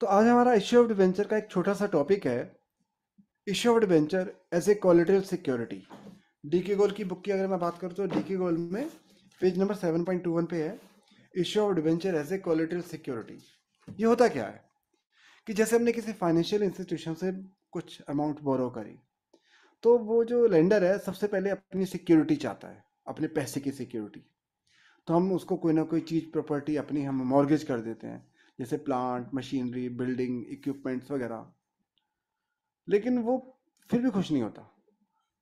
तो आज हमारा इश्यू ऑफ डिबेंचर का एक छोटा सा टॉपिक है, issue of debenture as a collateral security. डी के गोल की बुक की अगर मैं बात करूँ तो डी के गोल में पेज नंबर 7.21 पे है issue of debenture as a collateral security. ये होता क्या है कि जैसे हमने किसी फाइनेंशियल इंस्टीट्यूशन से कुछ अमाउंट बोरो करी, तो वो जो लेंडर है सबसे पहले अपनी सिक्योरिटी चाहता है, अपने पैसे की सिक्योरिटी। तो हम उसको कोई ना कोई चीज़ प्रॉपर्टी अपनी हम मॉर्गेज कर देते हैं, जैसे प्लांट, मशीनरी, बिल्डिंग, इक्विपमेंट्स वगैरह। लेकिन वो फिर भी खुश नहीं होता।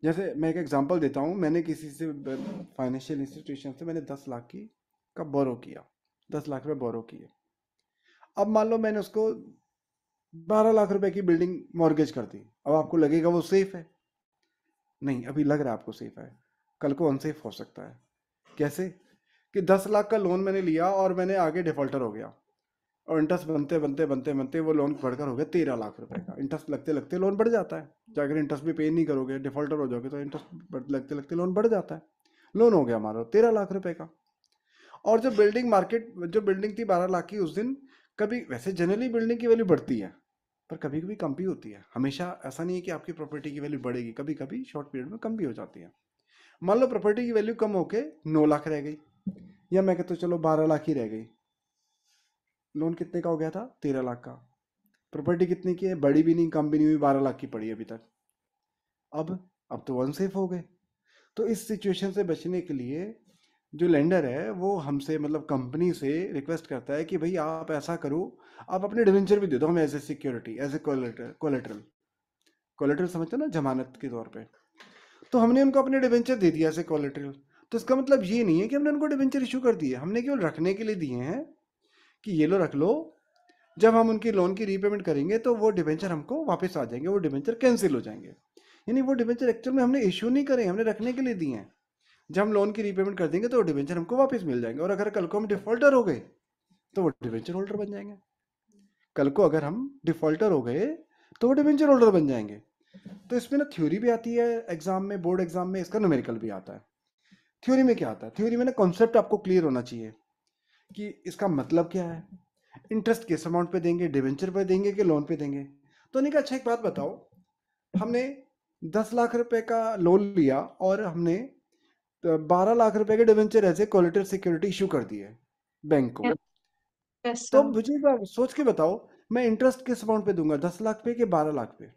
जैसे मैं एक एग्जांपल देता हूँ, मैंने किसी से फाइनेंशियल इंस्टीट्यूशन से मैंने 10 लाख की का बोरो किया, 10 लाख रुपए बोरो किए। अब मान लो मैंने उसको 12 लाख रुपए की बिल्डिंग मॉर्गेज कर दी। अब आपको लगेगा वो सेफ है? नहीं, अभी लग रहा है आपको सेफ है, कल को अनसेफ हो सकता है। कैसे? कि 10 लाख का लोन मैंने लिया और मैंने आगे डिफॉल्टर हो गया, और इंटरेस्ट बनते बनते बनते बनते वो लोन बढ़कर हो गया 13 लाख रुपए का। इंटरेस्ट लगते लगते लोन बढ़ जाता है। तो अगर इंटरेस्ट भी पे नहीं करोगे, डिफॉल्टर हो जाओगे, तो इंटरेस्ट लगते लगते लोन बढ़ जाता है। लोन हो गया हमारा 13 लाख रुपए का। और जो बिल्डिंग मार्केट, जो बिल्डिंग थी 12 लाख की उस दिन, कभी वैसे जनरली बिल्डिंग की वैल्यू बढ़ती है, पर कभी कभी कम भी होती है। हमेशा ऐसा नहीं है कि आपकी प्रॉपर्टी की वैल्यू बढ़ेगी, कभी कभी शॉर्ट पीरियड में कम भी हो जाती है। मान लो प्रॉपर्टी की वैल्यू कम होके 9 लाख रह गई, या मैं कहता हूँ चलो 12 लाख ही रह गई। लोन कितने का हो गया था? 13 लाख का। प्रॉपर्टी कितने की है? बड़ी भी नहीं कम भी नहीं हुई, 12 लाख की पड़ी अभी तक। अब अब तो अनसेफ हो गए। तो इस सिचुएशन से बचने के लिए जो लेंडर है वो हमसे, मतलब कंपनी से रिक्वेस्ट करता है कि भाई आप ऐसा करो, आप अपने डिवेंचर भी दे दो हमें as a security, as a collateral. Collateral समझते हो ना, जमानत के तौर पे। तो हमने उनको अपने डिवेंचर दे दिया एज ए कोलेटरल। तो इसका मतलब ये नहीं है कि हमने उनको डिवेंचर इशू कर दिए, हमने केवल रखने के लिए दिए हैं कि ये लो रख लो, जब हम उनकी लोन की रीपेमेंट करेंगे तो वो डिबेंचर हमको वापस आ जाएंगे, वो डिबेंचर कैंसिल हो जाएंगे। यानी वो डिबेंचर एक्चुअल में हमने इशू नहीं करे, हमने रखने के लिए दिए हैं। जब हम लोन की रीपेमेंट कर देंगे तो वो डिबेंचर हमको वापस मिल जाएंगे, और अगर कल को हम डिफॉल्टर हो गए तो वो डिबेंचर होल्डर बन जाएंगे। कल को अगर हम डिफॉल्टर हो गए तो वो डिबेंचर होल्डर बन जाएंगे। तो इसमें ना थ्योरी भी आती है एग्जाम में, बोर्ड एग्जाम में इसका न्यूमेरिकल भी आता है। थ्योरी में क्या आता है? थ्योरी में ना कॉन्सेप्ट आपको क्लियर होना चाहिए कि इसका मतलब क्या है। इंटरेस्ट किस अमाउंट पे देंगे, डिवेंचर पे देंगे कि लोन पे देंगे? तो नहीं कहा, अच्छा एक बात बताओ, हमने 10 लाख रुपए का लोन लिया और हमने 12 लाख रुपए के debenture as a collateral security issue कर दिए बैंक को। यस तो सर। मुझे एक बार सोच के बताओ, मैं इंटरेस्ट किस अमाउंट पे दूंगा, 10 लाख पे कि 12 लाख पे?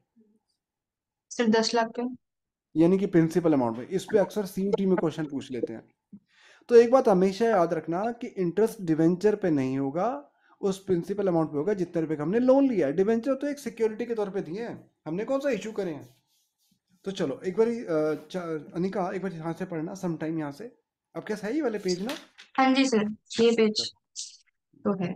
सिर्फ 10 लाख पे। यानी कि प्रिंसिपल अमाउंट पे। इस पे अक्सर सीयूटी में क्वेश्चन पूछ लेते हैं। तो एक बात हमेशा याद रखना कि इंटरेस्ट डिवेंचर पे नहीं होगा, उस प्रिंसिपल अमाउंट पे होगा जितने रुपए का हमने लोन लिया है। डिवेंचर तो एक सिक्योरिटी के तौर पे दिए हैं, हमने कौन सा इशू करे हैं। तो चलो एक बार अनिका, एक बार यहाँ से पढ़ना, सम टाइम यहाँ से। अब कैसा है ये वाले पेज ना? हाँ जी सर, ये पेज तो है।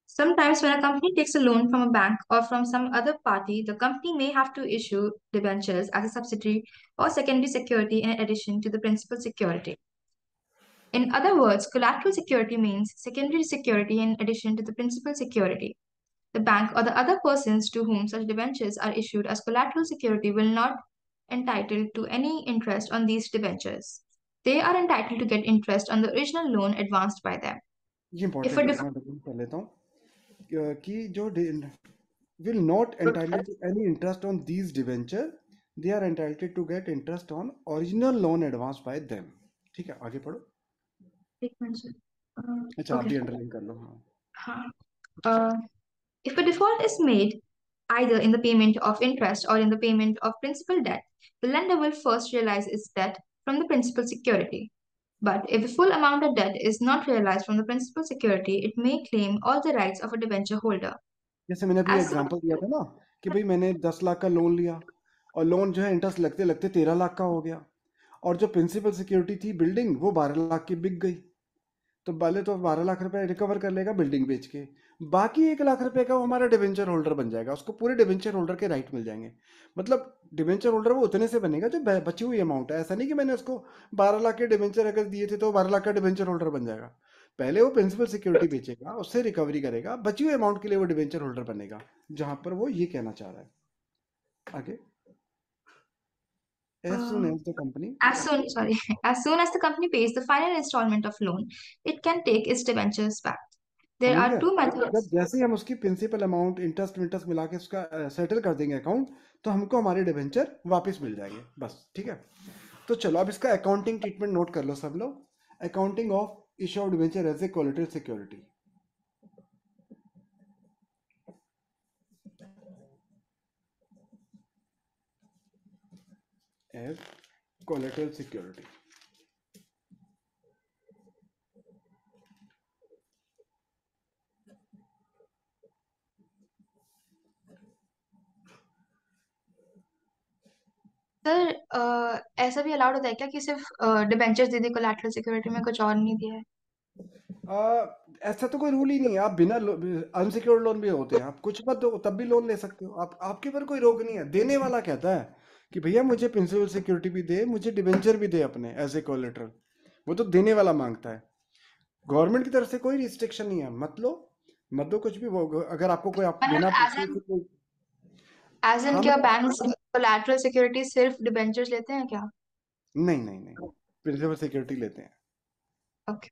Sometimes when a company takes a loan from a bank or from some other party, the company may have to issue debentures as a subsidiary or secondary security in addition to the principal security. In other words, collateral security means secondary security in addition to the principal security. The bank or the other persons to whom such debentures are issued as collateral security will not entitled to any interest on these debentures. They are entitled to get interest on the original loan advanced by them. ये If a important है, मैं double कर लेता हूँ कि जो will not entitled to any interest on these debenture, they are entitled to get interest on original loan advanced by them। ठीक है, आगे पढ़ो। अच्छा, आप okay. भी अंडरलाइन कर लो। हाँ, Uh, if a default is made either in the payment of interest or in the payment of principal debt, the lender will first realize its debt from the principal security. But if the full amount of debt is not realized from the principal security, it may claim all the rights of a debenture holder. जैसे मैंने अभी As example दिया था ना कि भाई मैंने 10 लाख का लोन लिया, और लोन जो है इंटरेस्ट लगते लगते 13 लाख का हो गया, और जो प्रिंसिपल सिक्योरिटी थी बिल्डिंग, वो 12 लाख की बिक गई। तो पहले तो 12 लाख रुपए रिकवर कर लेगा बिल्डिंग बेच के, बाकी 1 लाख रुपए का वो हमारा डिवेंचर होल्डर बन जाएगा, उसको पूरे डिवेंचर होल्डर के राइट मिल जाएंगे। मतलब डिवेंचर होल्डर वो उतने से बनेगा जो बची हुई अमाउंट है। ऐसा नहीं कि मैंने उसको 12 लाख के डिवेंचर अगर दिए थे तो 12 लाख का डिवेंचर होल्डर बन जाएगा। पहले वो प्रिंसिपल सिक्योरिटी बेचेगा, उससे रिकवरी करेगा, बची हुई अमाउंट के लिए वो डिवेंचर होल्डर बनेगा। जहां पर वो ये कहना चाह रहा है आगे, as soon uh, as the company. as soon sorry as soon as the company pays the final installment of loan, it can take its debentures back. There समझ are गए? two जब methods. जैसे ही हम उसकी प्रिंसिपल अमाउंट इंटरेस्ट विंटरेस्ट मिला के उसका settle कर देंगे अकाउंट, तो हमको हमारे डिबेंचर वापस मिल जाएंगे बस, ठीक है। तो चलो अब इसका अकाउंटिंग ट्रीटमेंट नोट कर लो सब लोग। Accounting of issue of debenture as a collateral security. As collateral security. Sir ऐसा भी अलाउड होता है क्या कि सिर्फ डिबेंचर्स दे दी कोलैटरल सिक्योरिटी में, कुछ और नहीं दिया है? ऐसा तो कोई रूल ही नहीं है। आप बिना अनसिक्योर्ड लोन भी होते हैं, आप कुछ मत दो तब भी लोन ले सकते हो आप, आपके ऊपर कोई रोक नहीं है। देने वाला कहता है कि भैया मुझे प्रिंसिपल सिक्योरिटी भी दे, मुझे डिबेंचर भी दे अपने एज ए कोलेटरल, वो तो देने वाला मांगता है। गवर्नमेंट की तरफ से कोई रिस्ट्रिक्शन नहीं है, मत दो कुछ भी। वो अगर आपको कोई आप मतलब बिना एज पूछे इन से कोई, एज इन हाँ क्या मतलब बैंक कोलैटरल सिक्योरिटी सिर्फ डिबेंचर्स लेते हैं क्या? नहीं नहीं नहीं, प्रिंसिपल सिक्योरिटी लेते हैं। ओके।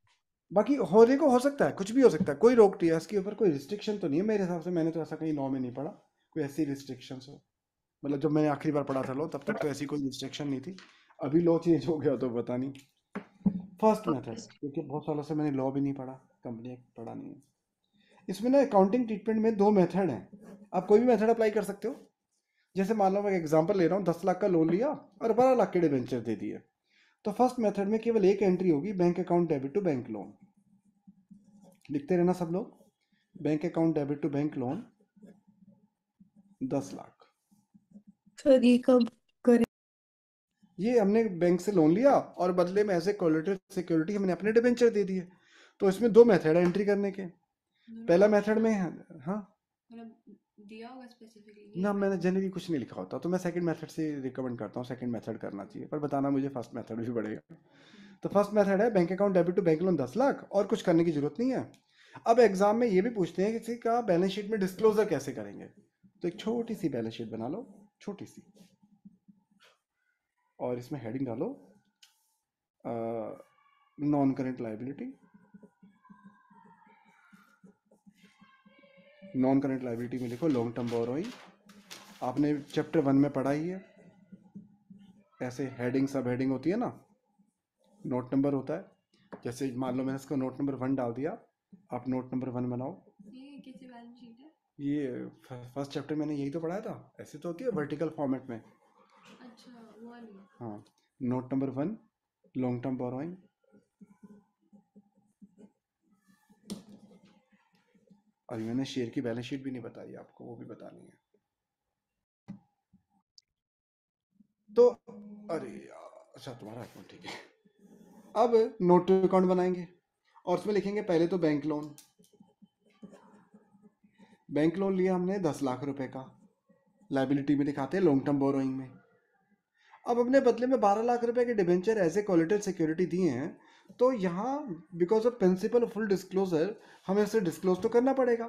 बाकी होने को हो सकता है, कुछ भी हो सकता है, कोई रोक नहीं है इसके ऊपर, कोई रिस्ट्रिक्शन तो नहीं है मेरे हिसाब से। मैंने तो ऐसा कहीं लॉ में नहीं पढ़ा कोई ऐसी रिस्ट्रिक्शन हो। मतलब जब मैंने आखिरी बार पढ़ा था लॉ, तब तक तो ऐसी कोई रिस्ट्रिक्शन नहीं थी। अभी लॉ चेंज हो गया तो पता नहीं। First okay. मेथड, क्योंकि बहुत सालों से मैंने लॉ भी नहीं पढ़ा, कंपनी एक्ट पढ़ा नहीं है। इसमें ना अकाउंटिंग ट्रीटमेंट में दो मेथड हैं, आप कोई भी मेथड अप्लाई कर सकते हो। जैसे मान लो मैं एग्जांपल ले रहा हूँ, 10 लाख का लोन लिया और 12 लाख के डिबेंचर दे दिए, तो फर्स्ट मेथड में केवल एक एंट्री होगी, bank account debit to bank loan. लिखते रहना सब लोग, bank account debit to bank loan 10 lakh. Sir ये कब करें? ये हमने बैंक से लोन लिया और बदले में एज ए कोलेटरल सिक्योरिटी हमने अपने डिबेंचर दे दिए। तो इसमें दो मेथड है एंट्री करने के। पहला मेथड में हाँ दिया होगा स्पेसिफिकली ना, मैंने जनरली कुछ नहीं लिखा होता, तो मैं सेकंड मेथड से रिकमेंड करता हूँ, सेकंड मेथड करना चाहिए, पर बताना मुझे फर्स्ट मेथड भी पड़ेगा। तो फर्स्ट मेथड है bank account debit to bank loan 10 lakh, और कुछ करने की जरूरत नहीं है। अब एग्जाम में ये भी पूछते हैं किसी का बैलेंस शीट में डिस्क्लोजर कैसे करेंगे, तो एक छोटी सी बैलेंस शीट बना लो, छोटी सी, और इसमें हेडिंग डालो non current liability. Non current liability में लिखो लॉन्ग टर्म बोरोइंग। आपने चैप्टर 1 में पढ़ा ही है, ऐसे हेडिंग सब हेडिंग होती है ना, नोट नंबर होता है। जैसे मान लो मैंने इसको नोट नंबर 1 डाल दिया, आप नोट नंबर 1 बनाओ। ये कैसे बैलेंस शीट है? ये फर्स्ट चैप्टर मैंने यही तो पढ़ाया था, ऐसे तो होती है वर्टिकल फॉर्मेट में। अच्छा वो वाली। हाँ, note number 1 long term borrowing. अभी मैंने शेयर की बैलेंस शीट भी नहीं बताई आपको, वो भी बतानी है। तो अरे यार, अच्छा तुम्हारा अकाउंट ठीक है। अब नोट टू अकाउंट बनाएंगे और उसमें लिखेंगे पहले तो बैंक लोन। बैंक लोन लिया हमने 10 लाख रुपए का, लाइबिलिटी में दिखाते हैं लॉन्ग टर्म बोरोइंग में। अब अपने बदले में 12 लाख रुपए के debenture as a collateral security दिए हैं, तो यहाँ because of principal full disclosure हमें उसे डिस्क्लोज तो करना पड़ेगा।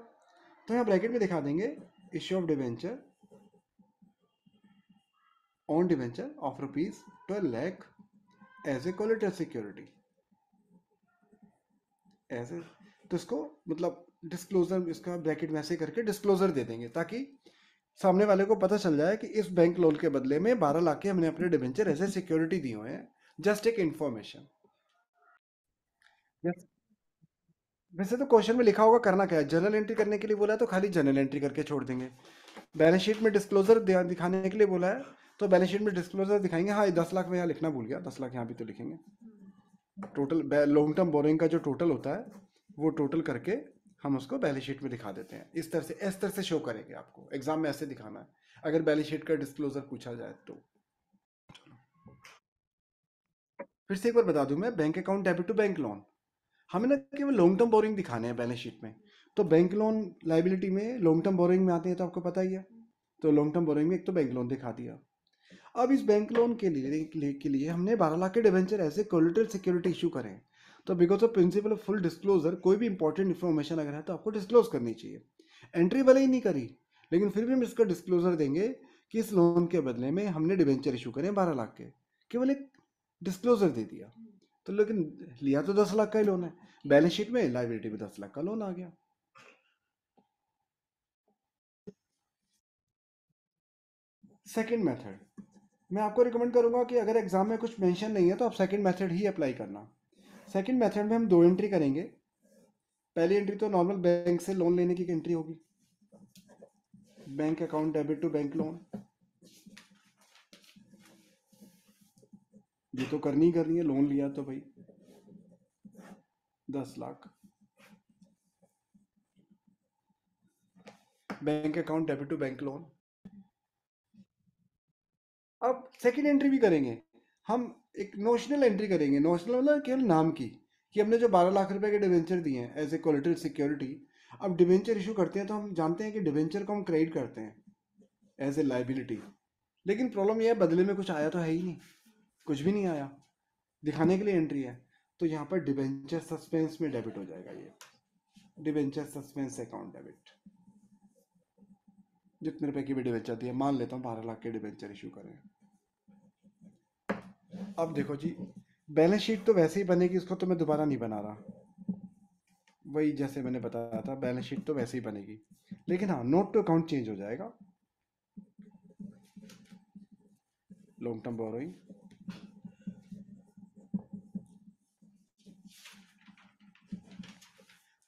तो यहाँ ब्रैकेट में दिखा देंगे issue of debenture on debenture of ₹12 lakh as a collateral security ऐसे। तो इसको मतलब डिस्क्लोजर, इसका ब्रैकेट में ऐसे करके डिस्क्लोजर दे देंगे, ताकि सामने वाले को पता चल जाए कि इस बैंक लोन के बदले में 12 लाख के हमने अपने डिबेंचर ऐसे सिक्योरिटी दिए हुए हैं। जस्ट एक इंफॉर्मेशन। वैसे तो क्वेश्चन में लिखा होगा करना क्या है, जर्नल एंट्री करने के लिए बोला है तो खाली जर्नल एंट्री करके छोड़ देंगे। बैलेंस शीट में डिस्क्लोजर दिखाने के लिए बोला है तो बैलेंस शीट में डिस्क्लोजर दिखाएंगे। हाँ, 10 लाख में यहाँ लिखना भूल गया, 10 लाख यहाँ भी तो लिखेंगे। टोटल लॉन्ग टर्म बोरिंग का जो टोटल होता है वो टोटल करके हम उसको बैलेंस शीट में दिखा देते हैं। इस तरह से शो करेंगे आपको एग्जाम में, ऐसे दिखाना है अगर बैलेंस शीट का डिस्क्लोजर पूछा जाए तो। फिर से एक बार बता दूं मैं, bank account debit to bank loan हमें ना केवल लॉन्ग टर्म बोरिंग दिखाने हैं बैलेंस शीट में। तो बैंक लोन लाइबिलिटी में लॉन्ग टर्म बोरिंग में आते हैं, तो आपको पता ही है। तो लॉन्ग टर्म बोरिंग में एक तो बैंक लोन दिखा दिया। अब इस बैंक लोन के लिए हमने 12 लाख के डिवेंचर ऐसे कोलेटरल सिक्योरिटी इशू करें, तो because of principle of full disclosure कोई भी इंपॉर्टेंट इन्फॉर्मेशन अगर है तो आपको डिस्क्लोज करनी चाहिए। एंट्री भले ही नहीं करी, लेकिन फिर भी हम इसका डिस्क्लोजर देंगे कि इस लोन के बदले में हमने डिवेंचर इशू करें 12 लाख के, केवल एक डिस्क्लोजर दे दिया। तो लेकिन लिया तो 10 लाख का ही लोन है, बैलेंस शीट में लाइबिलिटी में 10 लाख का लोन आ गया। सेकंड मेथड मैं आपको रिकमेंड करूंगा कि अगर एग्जाम में कुछ मेंशन नहीं है तो आप सेकंड मेथड ही अप्लाई करना। सेकंड मेथड में हम 2 एंट्री करेंगे। पहली एंट्री तो नॉर्मल बैंक से लोन लेने की एंट्री होगी, bank account debit to bank loan, ये तो करनी ही करनी है, लोन लिया तो भाई 10 lakh, bank account debit to bank loan. अब सेकंड एंट्री भी करेंगे हम, एक नोशनल एंट्री करेंगे। नोशनल मतलब केवल नाम की, कि हमने जो 12 लाख रुपए के डिवेंचर दिए हैं एज ए कोलेटरल सिक्योरिटी। अब डिवेंचर इशू करते हैं तो हम जानते हैं कि डिवेंचर को हम क्रेडिट करते हैं एज ए लाइबिलिटी, लेकिन प्रॉब्लम यह है बदले में कुछ आया तो है ही नहीं, कुछ भी नहीं आया, दिखाने के लिए एंट्री है। तो यहाँ पर डिवेंचर सस्पेंस में डेबिट हो जाएगा, ये डिवेंचर सस्पेंस अकाउंट डेबिट। जितने रुपए की भी डिवेंचर दी है, मान लेता हूँ 12 लाख के डिवेंचर इशू करें। अब देखो जी, बैलेंस शीट तो वैसे ही बनेगी, उसको तो मैं दोबारा नहीं बना रहा, वही जैसे मैंने बताया था बैलेंस शीट तो वैसे ही बनेगी, लेकिन हाँ नोट टू अकाउंट चेंज हो जाएगा। लॉन्ग टर्म बोरोइंग,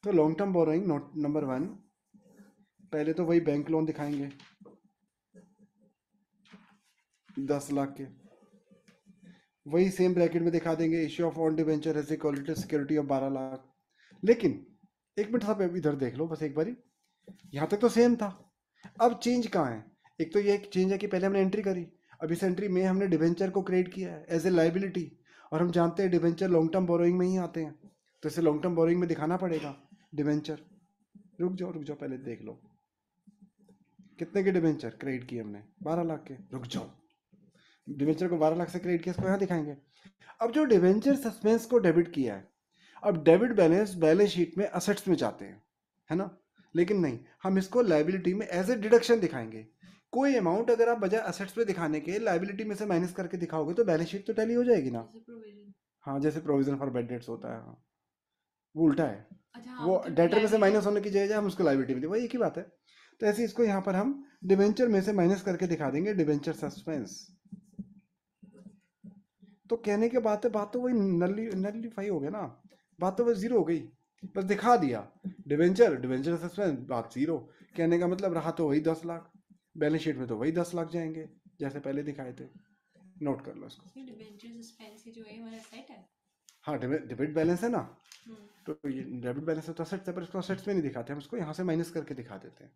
तो long term borrowing note number 1, पहले तो वही बैंक लोन दिखाएंगे 10 लाख के, वही सेम ब्रैकेट में दिखा देंगे issue of on debenture as a collateral security of 12 lakh. लेकिन एक मिनट साहब इधर देख लो बस एक बारी, यहाँ तक तो सेम था, अब चेंज कहाँ है? एक तो ये चेंज है कि पहले हमने एंट्री करी, अब इस एंट्री में हमने डिवेंचर को क्रिएट किया है एज ए लाइबिलिटी, और हम जानते हैं डिवेंचर लॉन्ग टर्म बोरोइंग में ही आते हैं, तो इसे लॉन्ग टर्म बोरोइंग में दिखाना पड़ेगा डिवेंचर। रुक जाओ पहले देख लो, कितने के डिवेंचर क्रिएट किए हमने? 12 लाख के। रुक जाओ, डिवेंचर को 12 लाख से क्रिएट किया, इसको यहाँ दिखाएंगे। अब जो डिवेंचर सस्पेंस को डेबिट किया है, अब डेबिट बैलेंस बैलेंस शीट में असेट्स में जाते हैं, है ना, लेकिन नहीं, हम इसको लाइबिलिटी में एज ए डिडक्शन दिखाएंगे। कोई अमाउंट अगर आप बजाय असेट्स पे दिखाने के लाइबिलिटी में से माइनस करके दिखाओगे तो बैलेंस शीट तो टैली हो जाएगी ना। जैसे प्रोविजन। हाँ, जैसे प्रोविजन फॉर बैड डेट्स होता है, हाँ वो उल्टा है, अच्छा हाँ, वो मतलब डेटर में से liability- माइनस होने की जगह हम उसको लाइबिलिटी में दे, वही एक ही बात है। तो ऐसे इसको यहाँ पर हम डिवेंचर में से माइनस करके दिखा देंगे डिवेंचर सस्पेंस। तो कहने के बात तो वही नलीफाई हो गया ना, बात तो वही जीरो हो गई, बस दिखा दिया डिवेंचर सस्पेंस, बात जीरो। कहने का मतलब रहा तो वही 10 लाख, बैलेंस शीट में तो वही 10 लाख जाएंगे जैसे पहले दिखाए थे। नोट कर लो इसको। ये डिबेंचर सस्पेंस जो है हमारा सेट है। हाँ, डेबिट बैलेंस है ना, हम्म। तो ये डेबिट बैलेंस है तो असेट्स है, पर इसको असेट्स में नहीं दिखाते, हम इसको यहाँ से माइनस करके दिखा देते हैं।